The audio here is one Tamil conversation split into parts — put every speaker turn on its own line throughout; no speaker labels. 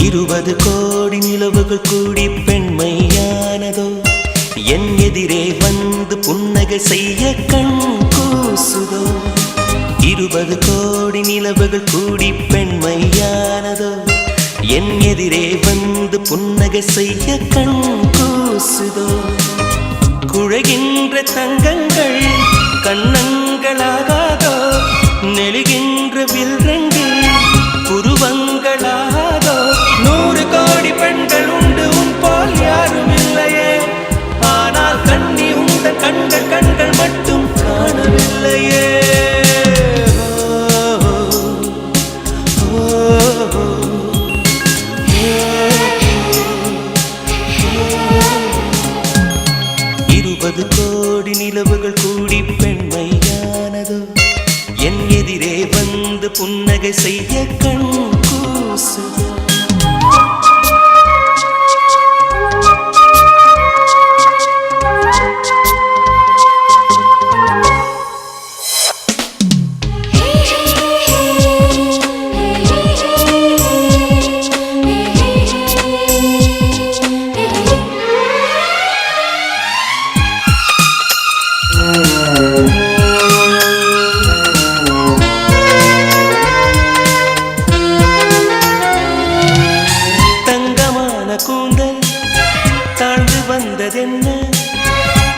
20 கோடி நிலவுகள் கூடி பெண்மையானதோ என் எதிரே வந்து புன்னகை செய்ய கண் கூசுதோ 20 கோடி நிலவுகள் கூடி பெண்மையானதோ என் எதிரே வந்து புன்னகை செய்ய கண் கூசுதோ குழைகின்ற தங்கங்கள் கண்ணங்களாகாதோ நெழுகின்ற வில்ரெண்டு புருவங்களாகாதோ 100 கோடி பெண்கள் உண்டு உன் போல் யாரும் இல்லையே ஆனால் கண்ணி உந்த கண்கள் கண்கள் மட்டும் காணவில்லையே 20 கோடி நிலவுகள் கூடி பெண்மையானதோ என் எதிரே வந்து புன்னகை செய்ய கண் கூசுதோ கூந்தல் தாழ்ந்து வந்ததென்ன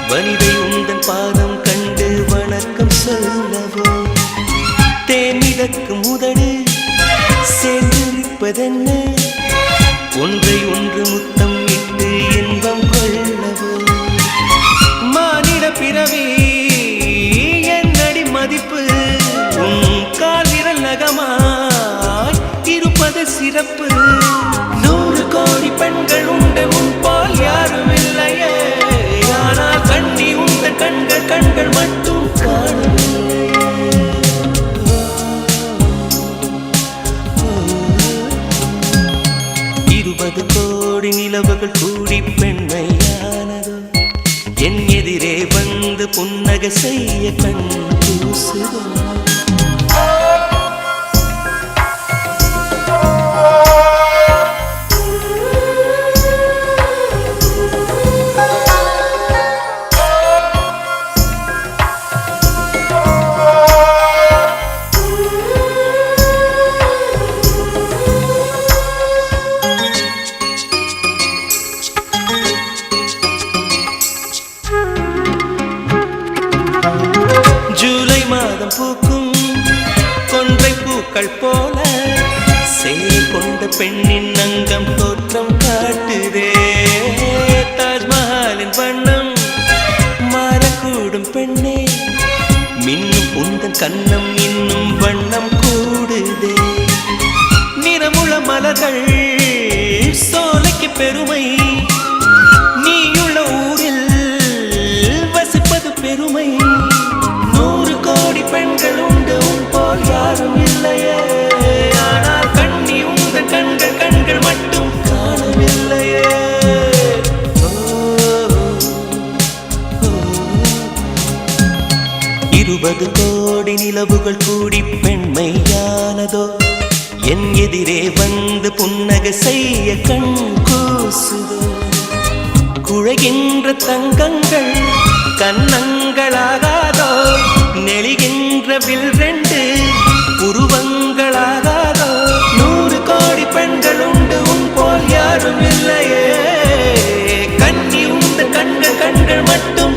வனிதை உந்தன் பாதம் கண்டு வணக்கம் சொல்லவோ தேனிலக்கும் உதடு சேர்ந்திருப்பதென்ன ஒன்றை ஒன்று முத்தம் இட்டு இன்பம் கொள்ளவோ மானிட பிறவி என்னடி மதிப்பு உன் கால் விரல் நகமாய் இருப்பது சிறப்பு 100 கோடி பெண்கள் உண்டு உன் போல் யாரும் இல்லையே ஆனால் கண்ணி உந்த கண்கள் கண்கள் மட்டும் காணவில்லையே 20 கோடி நிலவுகள் கூடி பெண்மையானதோ என் எதிரே வந்து புன்னகை செய்ய கண் கூசுதோ ஜூலை மாதம் பூக்கும் கொன்றை பூக்கள் போல சேலை கொண்ட பெண்ணின் அங்கம் தோற்றம் காட்டுதே தாஜ்மஹாலின் வண்ணம் மாறக்கூடும் பெண்ணே மின்னும் உந்தன் கண்ணம் இன்னும் வண்ணம் கூடுதே நிறமுள மலர்கள் சோலைக்கு பெருமை நீயுள்ள ஊரில் வசிப்பது பெருமை 100 கோடி பெண்கள் உண்டு உன் போல் யாரும் இல்லையே ஆனால் கண்ணி உந்த கண்கள் கண்கள் மட்டும் காணவில்லையே 20 கோடி நிலவுகள் கூடி பெண்மையானதோ என் எதிரே வந்து புன்னகை செய்ய கண் கூசுதோ குழைகின்ற தங்கங்கள் கண்ணங்களாகாதோ நெழுகின்ற வில்ரெண்டு புருவங்களாகாதோ 100 கோடி பெண்கள் உண்டு உன் போல் யாரும் இல்லையே கண்ணி உந்த கண்கள் கண்கள் மட்டும்